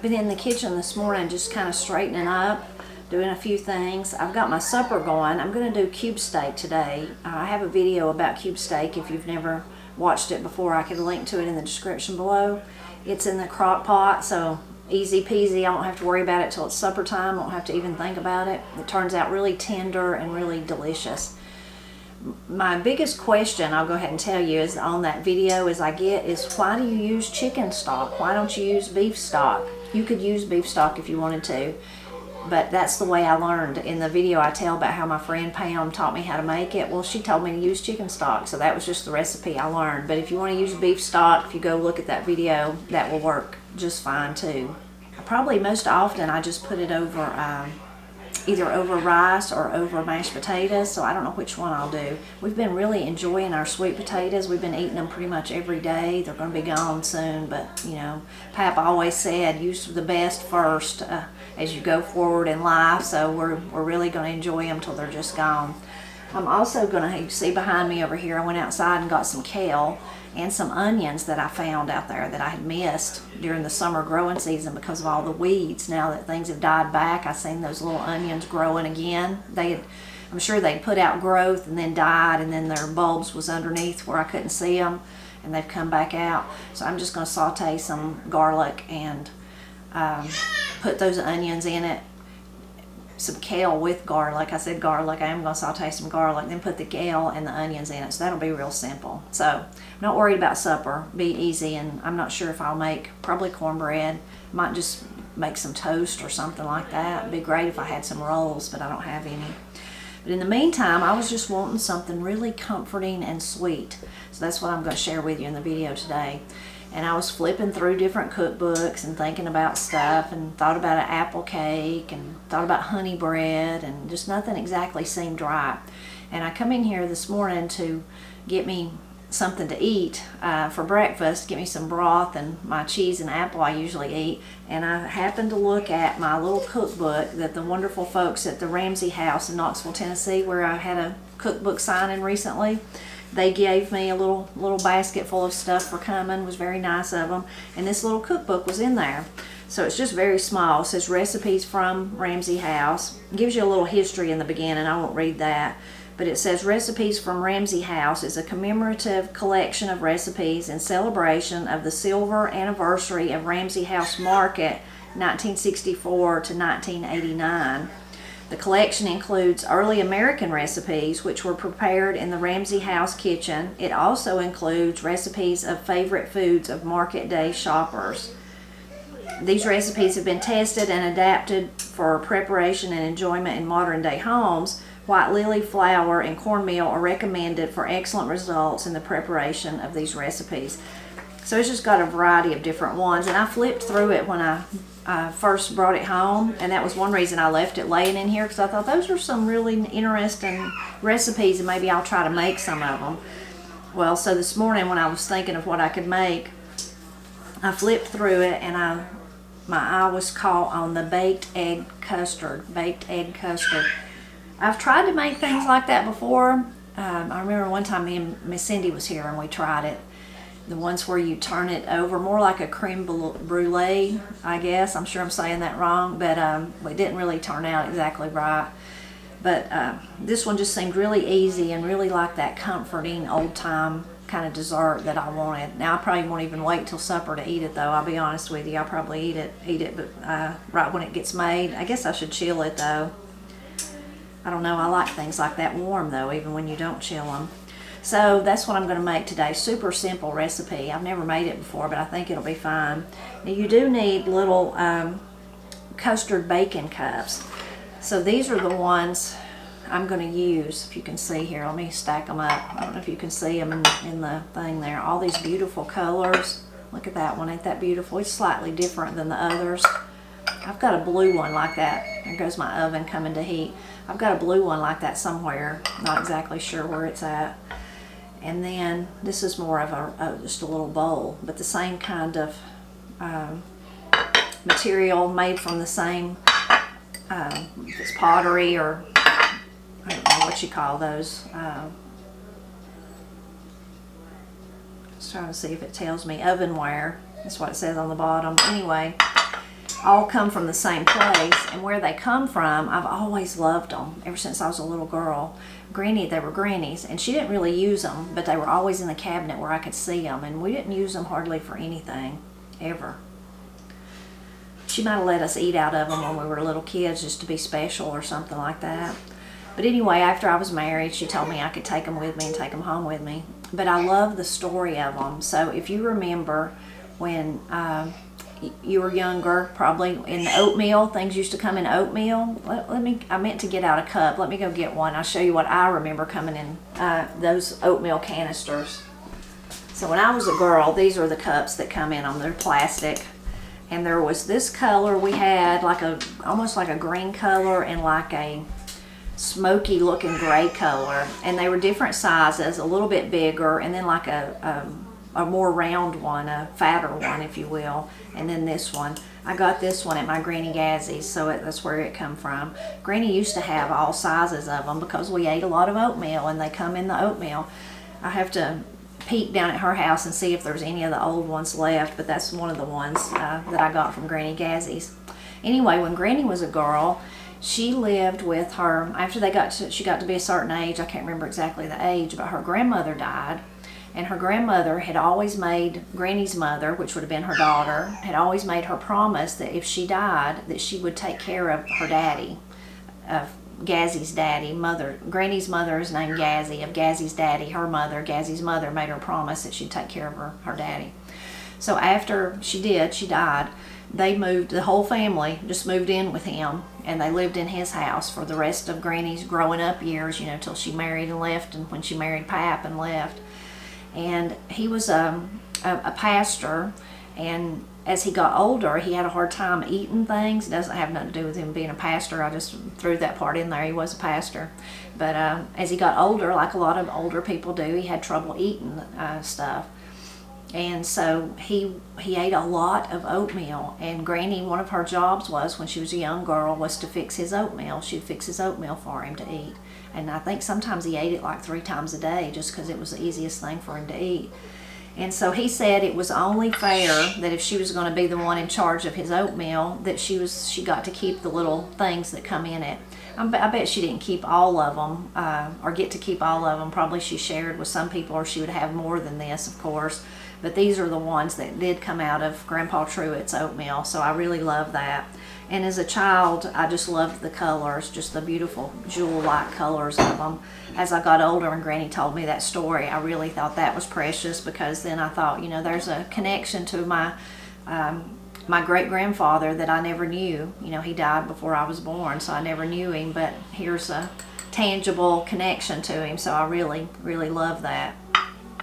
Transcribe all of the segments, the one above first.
been in the kitchen this morning just kind of straightening up, doing a few things. I've got my supper going. I'm going to do cube steak today. I have a video about cube steak. If you've never watched it before, I can link to it in the description below. It's in the crock pot, so easy peasy. I won't have to worry about it till it's supper time. I won't have to even think about it. It turns out really tender and really delicious. My biggest question, I'll go ahead and tell you, is on that video is why do you use chicken stock? Why don't you use beef stock? You could use beef stock if you wanted to, but that's the way I learned. In the video I tell about how my friend Pam taught me how to make it. Well, she told me to use chicken stock, so that was just the recipe I learned. But if you want to use beef stock, if you go look at that video, that will work just fine too. Probably most often I just put it over either over rice or over mashed potatoes, so I don't know which one I'll do. We've been really enjoying our sweet potatoes. We've been eating them pretty much every day. They're going to be gone soon, but you know, Pap always said use the best first as you go forward in life, so we're really going to enjoy them till they're just gone. I'm also going to, you see behind me over here, I went outside and got some kale and some onions that I found out there that I had missed during the summer growing season because of all the weeds. Now that things have died back, I've seen those little onions growing again. I'm sure they'd put out growth and then died, and then their bulbs was underneath where I couldn't see them, and they've come back out. So I'm just going to saute some garlic and put those onions in it. Some kale with garlic. I said garlic. I am going to saute some garlic, then put the kale and the onions in it. So that'll be real simple. So I'm not worried about supper. Be easy, and I'm not sure if I'll make probably cornbread. Might just make some toast or something like that. It'd be great if I had some rolls, but I don't have any. But in the meantime, I was just wanting something really comforting and sweet. So that's what I'm going to share with you in the video today. And I was flipping through different cookbooks and thinking about stuff, and thought about an apple cake and thought about honey bread, and just nothing exactly seemed right. And I come in here this morning to get me something to eat for breakfast, get me some broth and my cheese and apple I usually eat. And I happened to look at my little cookbook that the wonderful folks at the Ramsey House in Knoxville, Tennessee, where I had a cookbook signing recently. They gave me a little basket full of stuff for coming. It was very nice of them. And this little cookbook was in there. So it's just very small. It says recipes from Ramsey House. It gives you a little history in the beginning. I won't read that. But it says recipes from Ramsey House is a commemorative collection of recipes in celebration of the silver anniversary of Ramsey House Market 1964 to 1989. The collection includes early American recipes which were prepared in the Ramsey House kitchen. It also includes recipes of favorite foods of market day shoppers. These recipes have been tested and adapted for preparation and enjoyment in modern day homes. White lily flour and cornmeal are recommended for excellent results in the preparation of these recipes. So it's just got a variety of different ones, and I flipped through it when I first brought it home, and that was one reason I left it laying in here, because I thought those are some really interesting recipes and maybe I'll try to make some of them. Well, so this morning when I was thinking of what I could make, I flipped through it, and my eye was caught on the baked egg custard. I've tried to make things like that before. I remember one time me and Miss Cindy was here and we tried it. The ones where you turn it over, more like a creme brulee, I guess. I'm sure I'm saying that wrong, but it didn't really turn out exactly right. But this one just seemed really easy and really like that comforting old-time kind of dessert that I wanted. Now I probably won't even wait till supper to eat it, though. I'll be honest with you. I'll probably eat it, but right when it gets made. I guess I should chill it, though. I don't know. I like things like that warm, though, even when you don't chill them. So that's what I'm going to make today. Super simple recipe. I've never made it before, but I think it'll be fine. Now you do need little custard baking cups. So these are the ones I'm going to use. If you can see here, let me stack them up. I don't know if you can see them in the thing there. All these beautiful colors. Look at that one. Ain't that beautiful? It's slightly different than the others. I've got a blue one like that. There goes my oven coming to heat. I've got a blue one like that somewhere. Not exactly sure where it's at. And then this is more of just a little bowl, but the same kind of material, made from the same, if it's pottery, or I don't know what you call those. Just trying to see if it tells me. Ovenware. That's what it says on the bottom. Anyway, all come from the same place, and where they come from, I've always loved them ever since I was a little girl. They were Granny's, and she didn't really use them, but they were always in the cabinet where I could see them, and we didn't use them hardly for anything, ever. She might have let us eat out of them when we were little kids just to be special or something like that. But anyway, after I was married, she told me I could take them with me and take them home with me. But I love the story of them. So if you remember when you were younger, probably in the oatmeal, things used to come in oatmeal. I meant to get out a cup. Let me go get one. I'll show you what I remember coming in those oatmeal canisters. So when I was a girl, these are the cups that come in them. They're plastic. And there was this color we had, almost like a green color and like a smoky looking gray color. And they were different sizes, a little bit bigger, and then like a more round one, a fatter one, if you will. And then this one. I got this one at my Granny Gazzy's, so that's where it come from. Granny used to have all sizes of them because we ate a lot of oatmeal, and they come in the oatmeal. I have to peek down at her house and see if there's any of the old ones left, but that's one of the ones that I got from Granny Gazzy's. Anyway, when Granny was a girl, she lived with her, after she got to be a certain age, I can't remember exactly the age, but her grandmother died, and her grandmother had always made, Granny's mother, which would have been her daughter, had always made her promise that if she died, that she would take care of her daddy, of Gazzy's daddy. Granny's mother is named Gazzy, of Gazzy's daddy, her mother, Gazzy's mother, made her promise that she'd take care of her daddy. So after she died, the whole family just moved in with him, and they lived in his house for the rest of Granny's growing up years, till she married and left, and when she married Pap and left. And he was a pastor, and as he got older, he had a hard time eating things. It doesn't have nothing to do with him being a pastor. I just threw that part in there. He was a pastor. But as he got older, like a lot of older people do, he had trouble eating stuff. And so he ate a lot of oatmeal. And Granny, one of her jobs was, when she was a young girl, was to fix his oatmeal. She'd fix his oatmeal for him to eat. And I think sometimes he ate it like 3 times a day just because it was the easiest thing for him to eat. And so he said it was only fair that if she was going to be the one in charge of his oatmeal, that she got to keep the little things that come in it. I bet she didn't keep all of them, or get to keep all of them. Probably she shared with some people, or she would have more than this, of course. But these are the ones that did come out of Grandpa Truett's oatmeal, so I really love that. And as a child, I just loved the colors, just the beautiful jewel-like colors of them. As I got older and Granny told me that story, I really thought that was precious, because then I thought, there's a connection to my great-grandfather that I never knew. He died before I was born, so I never knew him, but here's a tangible connection to him, so I really, really love that.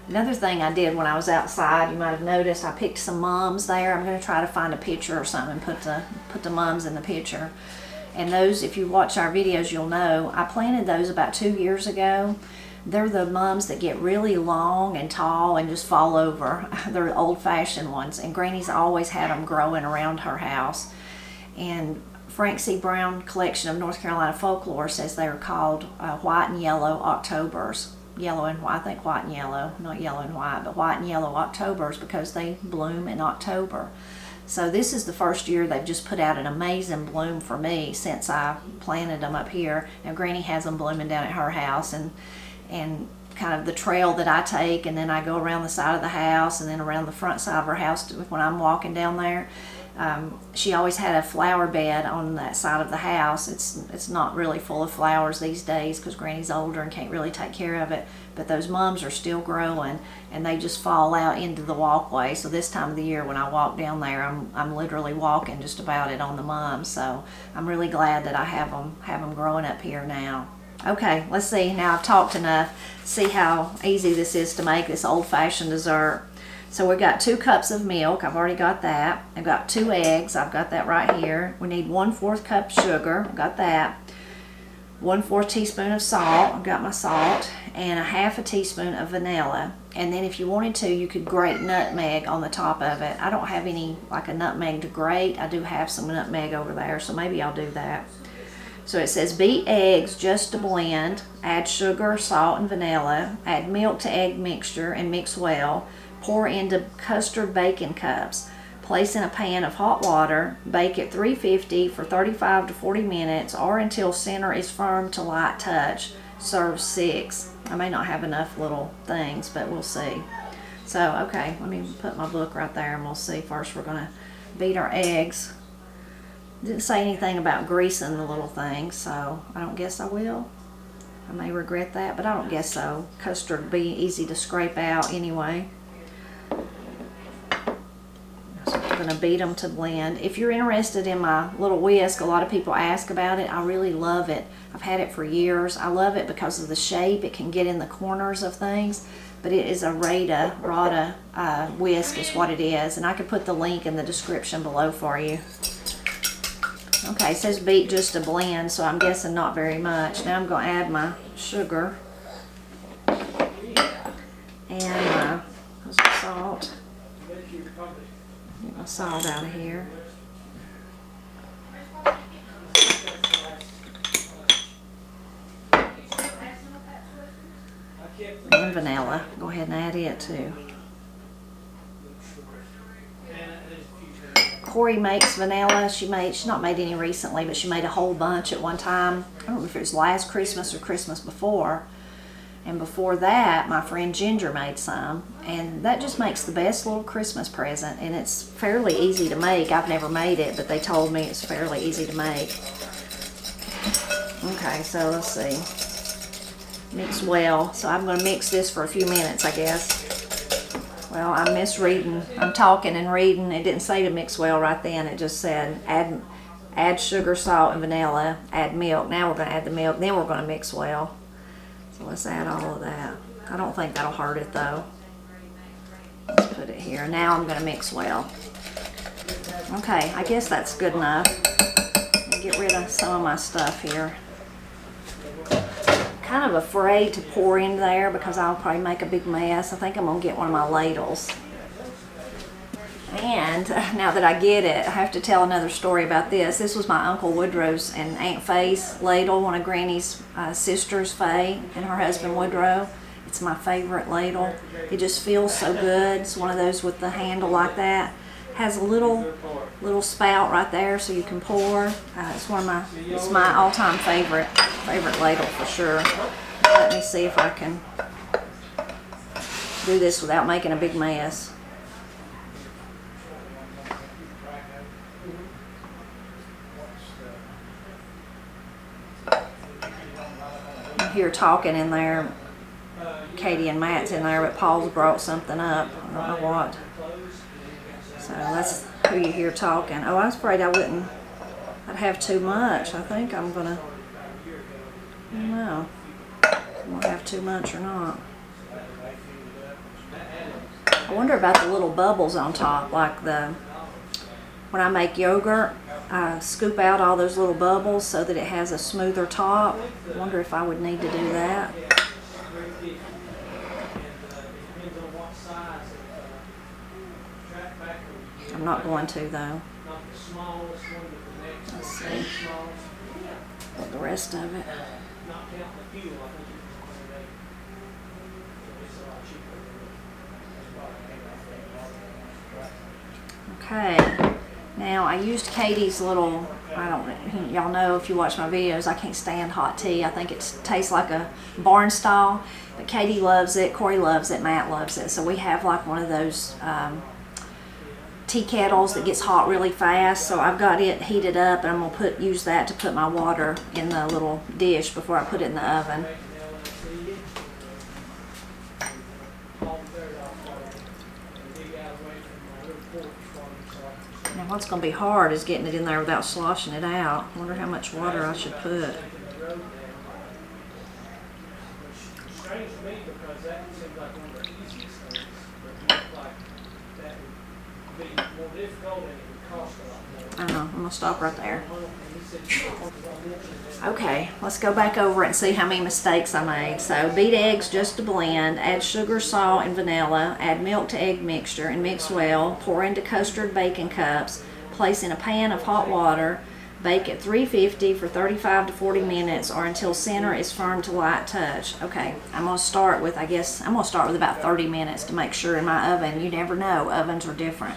Another thing I did when I was outside, you might have noticed, I picked some mums there. I'm going to try to find a picture or something and put the mums in the picture. And those, if you watch our videos, you'll know, I planted those about 2 years ago. They're the mums that get really long and tall and just fall over. They're old-fashioned ones, and Granny's always had them growing around her house. And Frank C. Brown Collection of North Carolina Folklore says they are called white and yellow Octobers. Yellow and white, I think white and yellow, not yellow and white, but white and yellow Octobers, because they bloom in October. So this is the first year they've just put out an amazing bloom for me since I planted them up here. Now Granny has them blooming down at her house, and kind of the trail that I take, and then I go around the side of the house and then around the front side of her house when I'm walking down there. She always had a flower bed on that side of the house. It's not really full of flowers these days because Granny's older and can't really take care of it, but those mums are still growing, and they just fall out into the walkway. So this time of the year when I walk down there, I'm literally walking just about it on the mums. So I'm really glad that I have them growing up here now. Okay, let's see. Now I've talked enough. See how easy this is to make, this old-fashioned dessert. So we've got 2 cups of milk. I've already got that. I've got 2 eggs. I've got that right here. We need 1/4 cup sugar. I've got that. 1/4 teaspoon of salt. I've got my salt. And 1/2 teaspoon of vanilla. And then if you wanted to, you could grate nutmeg on the top of it. I don't have any, like a nutmeg to grate. I do have some nutmeg over there, so maybe I'll do that. So it says beat eggs just to blend. Add sugar, salt, and vanilla. Add milk to egg mixture and mix well. Pour into custard baking cups. Place in a pan of hot water. Bake at 350 for 35 to 40 minutes or until center is firm to light touch. Serve 6. I may not have enough little things, but we'll see. So, okay, let me put my book right there and we'll see. First, we're going to beat our eggs. Didn't say anything about greasing the little things, so I don't guess I will. I may regret that, but I don't guess so. Custard would be easy to scrape out anyway. So I'm going to beat them to blend. If you're interested in my little whisk, a lot of people ask about it. I really love it. I've had it for years. I love it because of the shape. It can get in the corners of things, but it is a Rada whisk is what it is, and I could put the link in the description below for you. Okay, it says beat just to blend, so I'm guessing not very much. Now I'm going to add my sugar and my salt. Get my salt out of here. And vanilla. Go ahead and add it too. Corey makes vanilla. She's not made any recently, but she made a whole bunch at one time. I don't know if it was last Christmas or Christmas before. And before that, my friend Ginger made some. And that just makes the best little Christmas present. And it's fairly easy to make. I've never made it, but they told me it's fairly easy to make. Okay, so let's see. Mix well. So I'm going to mix this for a few minutes, I guess. Well, I'm misreading. I'm talking and reading. It didn't say to mix well right then. It just said add sugar, salt, and vanilla. Add milk. Now we're going to add the milk. Then we're going to mix well. So let's add all of that. I don't think that'll hurt it though. Let's put it here. Now I'm going to mix well. Okay, I guess that's good enough. Get rid of some of my stuff here. Kind of afraid to pour in there because I'll probably make a big mess. I think I'm going to get one of my ladles. And now that I get it, I have to tell another story about this. This was my Uncle Woodrow's and Aunt Faye's ladle, one of Granny's sisters, Faye, and her husband Woodrow. It's my favorite ladle. It just feels so good. It's one of those with the handle like that. Has a little spout right there so you can pour. It's my all-time favorite ladle for sure. Let me see if I can do this without making a big mess. I'm here talking in there. Katie and Matt's in there, but Paul's brought something up. I don't know what. So that's who you hear talking. Oh, I was afraid I'd have too much. I think I'm gonna, I don't know, I'm gonna have too much or not. I wonder about the little bubbles on top, like when I make yogurt, I scoop out all those little bubbles so that it has a smoother top. I wonder if I would need to do that. I'm not going to though. Let's see what the rest of it. Okay, now I used Katie's little, y'all know if you watch my videos, I can't stand hot tea. I think it tastes like a barn style, but Katie loves it, Corey loves it, Matt loves it. So we have like one of those tea kettles that gets hot really fast. So I've got it heated up and I'm gonna use that to put my water in the little dish before I put it in the oven. Now what's going to be hard is getting it in there without sloshing it out. I wonder how much water I should put. I know, I'm going to stop right there. Okay, let's go back over it and see how many mistakes I made. So beat eggs just to blend, add sugar, salt, and vanilla, add milk to egg mixture and mix well, pour into custard baking cups, place in a pan of hot water, bake at 350 for 35 to 40 minutes or until center is firm to light touch. Okay, I'm going to start with, about 30 minutes to make sure in my oven. You never know, ovens are different.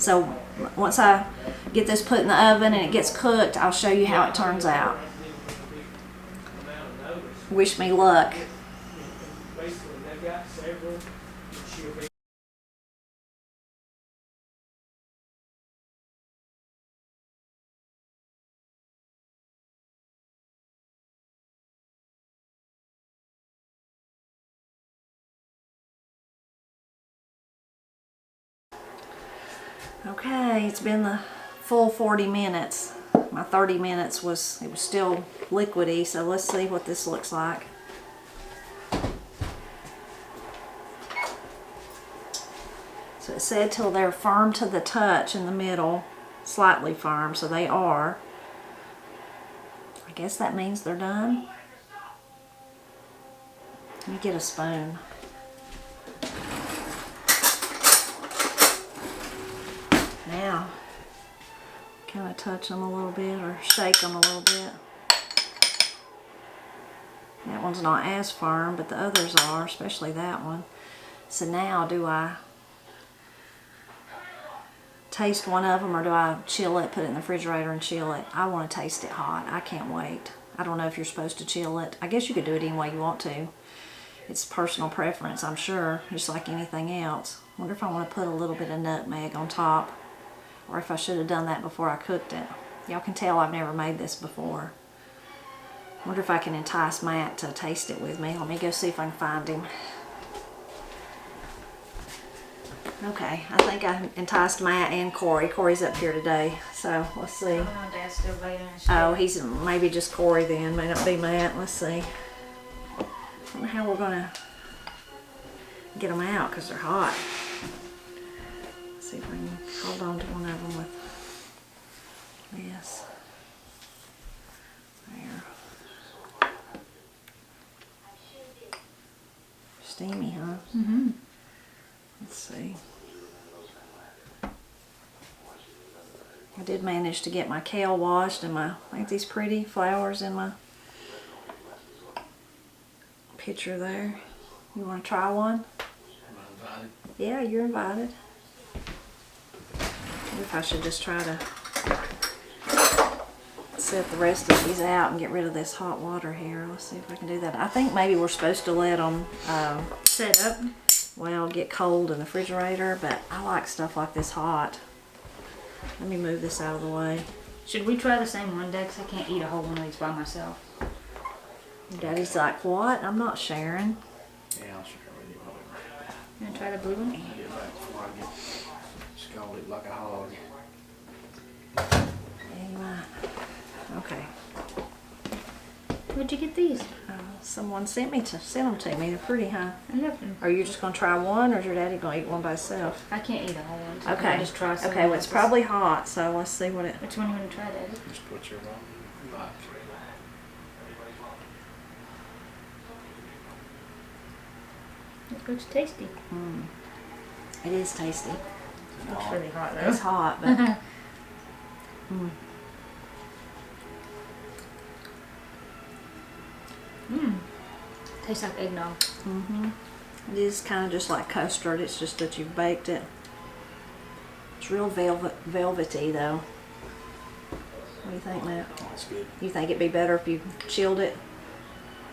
So once I get this put in the oven and it gets cooked, I'll show you how it turns out. Wish me luck. Okay, it's been the full 40 minutes. My 30 minutes it was still liquidy, so let's see what this looks like. So it said till they're firm to the touch in the middle, slightly firm, so they are. I guess that means they're done. Let me get a spoon. Now, kind of touch them a little bit or shake them a little bit. That one's not as firm, but the others are, especially that one. So now, do I taste one of them or do I chill it, put it in the refrigerator and chill it? I want to taste it hot. I can't wait. I don't know if you're supposed to chill it. I guess you could do it any way you want to. It's personal preference, I'm sure, just like anything else. I wonder if I want to put a little bit of nutmeg on top, or if I should have done that before I cooked it. Y'all can tell I've never made this before. I wonder if I can entice Matt to taste it with me. Let me go see if I can find him. Okay, I think I enticed Matt and Corey. Corey's up here today, so let's see. Oh, he's maybe just Corey then, may not be Matt. Let's see. I don't know how we're gonna get them out because they're hot. Let's see if I can hold on to one of them with this. There. Steamy, huh? Mm-hmm. Let's see. I did manage to get my kale washed and ain't these pretty flowers in my picture there. You want to try one? Am I invited? Yeah, you're invited. Maybe if I should just try to set the rest of these out and get rid of this hot water here. Let's see if I can do that. I think maybe we're supposed to let them set up. Well, get cold in the refrigerator, but I like stuff like this hot. Let me move this out of the way. Should we try the same one, Dex? I can't eat a whole one of these by myself. Daddy's like, what? I'm not sharing. Yeah, I'll share with you. Whatever. You want to try the blue one? I'll get back before I get scalded like a hog. Yeah, you might. Okay. Where'd you get these? Someone sent them to me. They're pretty, huh? I love them. Are you just gonna try one, or is your daddy gonna eat one by himself? I can't eat a whole one. So Okay. Can I just try some? Okay. Well, it's probably hot, so let's see what it. Which one you want to try, Daddy? Just put your box. It looks tasty. It is tasty. It looks really hot though. It's hot, but. Tastes like eggnog. It is kind of just like custard. It's just that you've baked it. It's real velvety, though. What do you think, Matt? That's good. You think it'd be better if you chilled it?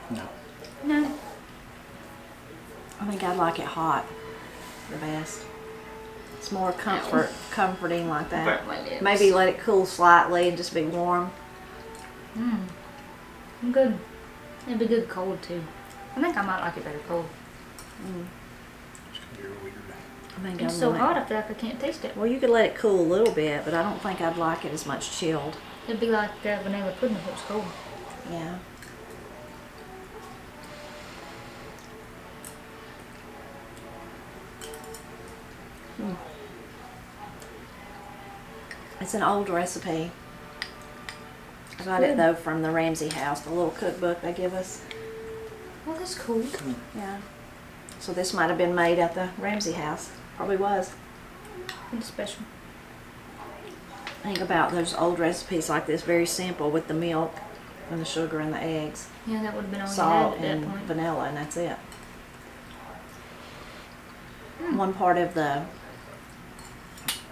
No. No. I think I'd like it hot the best. It's more comforting like that. Burnt my lips. Maybe let it cool slightly and just be warm. I'm good. It'd be good cold too. I think I might like it better cold. It's gonna be weird. I think It's I'd so like- hot, I feel like I can't taste it. Well, you could let it cool a little bit, but I don't think I'd like it as much chilled. It'd be like vanilla pudding if it was cold. Yeah. It's an old recipe. I got it though from the Ramsey house, the little cookbook they give us. Oh, that's cool. Yeah. So this might have been made at the Ramsey house. Probably was. It's special. Think about those old recipes like this, very simple with the milk and the sugar and the eggs, Yeah, that would have been all salt you had at and that point. vanilla, and that's it. One part of the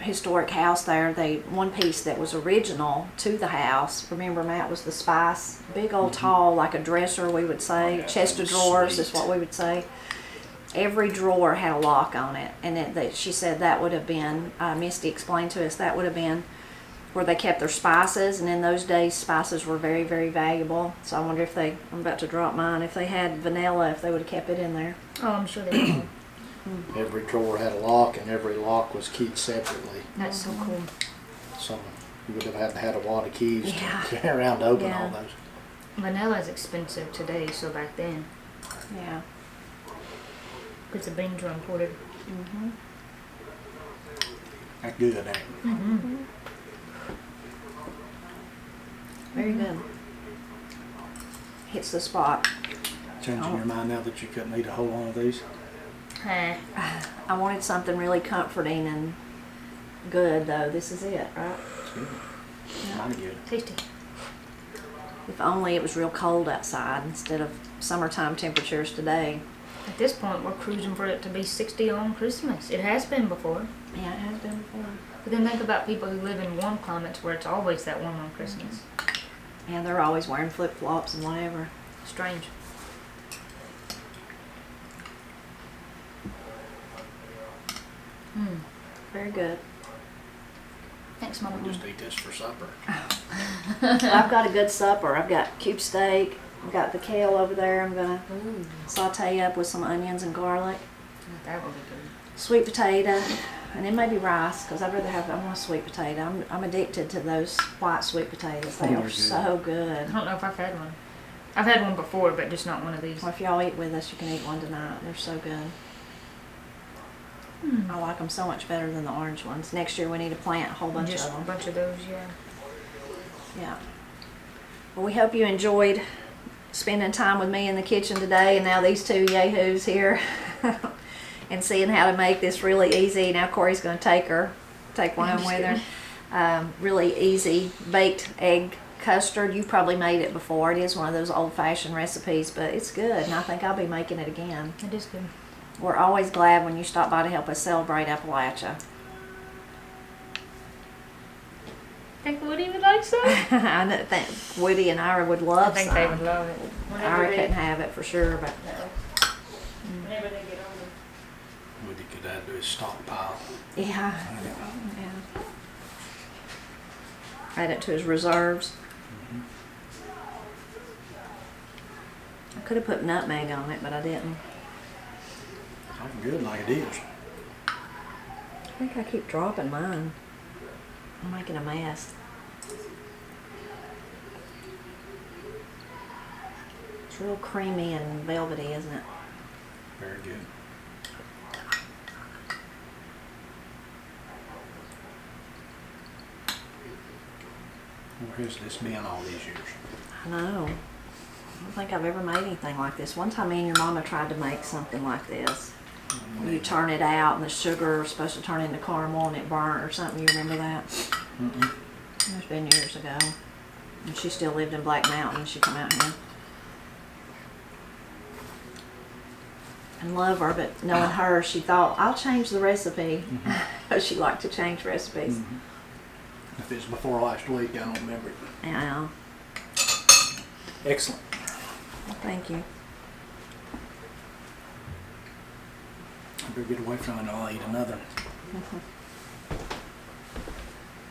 historic house there, one piece that was original to the house. Remember, Matt, was the spice, big old tall, like a dresser, we would say, chest of drawers is what we would say. Every drawer had a lock on it, and she said that would have been, Misty explained to us, that would have been where they kept their spices, and in those days spices were very, very valuable. So I wonder if I'm about to drop mine, if they had vanilla, if they would have kept it in there. Oh, I'm sure they will. Every drawer had a lock, and every lock was keyed separately. That's so cool. So you would have had to have a lot of keys Yeah. to carry around to open Yeah. all those. Vanilla is expensive today, so back then, Yeah. because the beans were imported. Mm-hmm. That's good, ain't it? Mm-hmm. Very good. Hits the spot. Changing your mind now that you couldn't eat a whole one of these? Eh. I wanted something really comforting and good, though. This is it, right? It's good. Mighty good. Tasty. If only it was real cold outside instead of summertime temperatures today. At this point, we're cruising for it to be 60 on Christmas. It has been before. Yeah, it has been before. But then think about people who live in warm climates where it's always that warm on Christmas. And they're always wearing flip-flops and whatever. Strange. Mm. Very good. Thanks, Mama. We'll just eat this for supper. I've got a good supper. I've got cube steak. I've got the kale over there. I'm going to Ooh, saute up with some onions and garlic. that would be good. Sweet potato. And then maybe rice, because I want a sweet potato. I'm addicted to those white sweet potatoes. They Oh, they're are good. so I good. don't know if I've had one. I've had one before, but just not one of these. Well, if y'all eat with us, you can eat one tonight. They're so good. Mm. I like them so much better than the orange ones. Next year we need to plant a whole bunch Just of a them. bunch of those, yeah. Yeah. Well, we hope you enjoyed spending time with me in the kitchen today, and now these two yahoos here, and seeing how to make this really easy. Now Corey's going to take one of them with her. Really easy baked egg custard. You probably made it before. It is one of those old-fashioned recipes, but it's good, and I think I'll be making it again. It is good. We're always glad when you stop by to help us celebrate Appalachia. Think Woody would like some? I think Woody and Ira would love I think some. they would love it. Ira couldn't have it for sure, but Whenever they get older. What he could add to his stockpile. yeah. Add it to his reserves. I could have put nutmeg on it, but I didn't. Looking good like it is. I think I keep dropping mine. I'm making a mess. It's real creamy and velvety, isn't it? Very good. Where has this been all these years? I know. I don't think I've ever made anything like this. One time me and your mama tried to make something like this. You turn it out and the sugar is supposed to turn into caramel and it burnt or something. You remember that? Mm-mm. It's been years ago. And she still lived in Black Mountain. She come out here. And love her, but knowing her, she thought, I'll change the recipe. She liked to change recipes. Mm-hmm. If it's before last week, I don't remember it. Yeah. Excellent. Thank you. I better get away from it and I'll eat another.